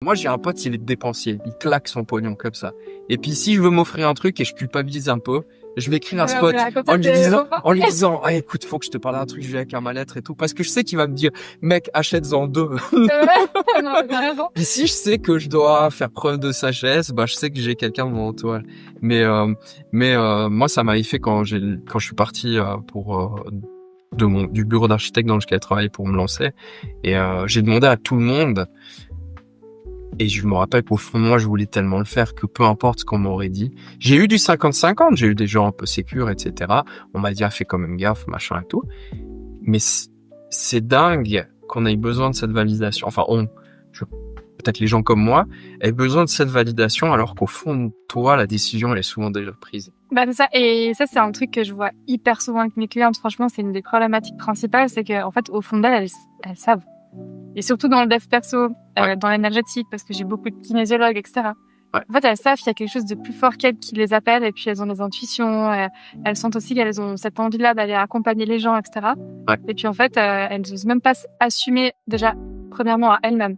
Moi, j'ai un pote, il est dépensier. Il claque son pognon comme ça. Et puis, si je veux m'offrir un truc et je culpabilise un peu, je vais écrire à ce pote en lui disant, ah, écoute, faut que je te parle d'un truc, je viens avec un mal-être et tout. Parce que je sais qu'il va me dire, mec, achète-en 2. Non, t'as raison. Et si je sais que je dois faire preuve de sagesse, bah, je sais que j'ai quelqu'un de mon entourage. Mais moi, ça m'avait fait quand je suis parti, du bureau d'architecte dans lequel je travaillais pour me lancer. Et, j'ai demandé à tout le monde. Et je me rappelle qu'au fond de moi, je voulais tellement le faire que peu importe ce qu'on m'aurait dit. J'ai eu du 50-50, j'ai eu des gens un peu sécures, etc. On m'a dit, ah, fais quand même gaffe, machin et tout. Mais c'est dingue qu'on ait besoin de cette validation. Enfin, peut-être les gens comme moi, aient besoin de cette validation alors qu'au fond de toi, la décision, elle est souvent déjà prise. Bah, c'est ça. Et ça, c'est un truc que je vois hyper souvent avec mes clientes. Franchement, c'est une des problématiques principales. C'est que, en fait, au fond d'elles, elles savent. Et surtout dans le dev perso, dans l'énergétique, parce que j'ai beaucoup de kinésiologues, etc. Ouais. En fait, elles savent qu'il y a quelque chose de plus fort qu'elles qui les appelle, et puis elles ont des intuitions, elles sentent aussi qu'elles ont cette envie-là d'aller accompagner les gens, etc. Ouais. Et puis en fait, elles n'osent même pas assumer déjà, premièrement, à elles-mêmes.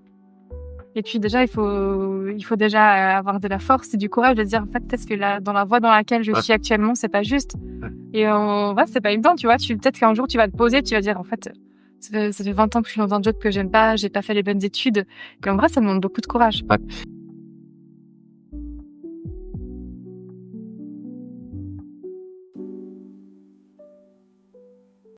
Et puis déjà, il faut déjà avoir de la force et du courage de dire, en fait, peut-être que là, dans la voie dans laquelle je suis actuellement, c'est pas juste. Ouais. Et en vrai, c'est pas évident, tu vois. Peut-être qu'un jour, tu vas te poser, tu vas dire, en fait, ça fait 20 ans que je suis dans un job que j'aime pas, j'ai pas fait les bonnes études. Et en vrai, ça demande beaucoup de courage. Ouais.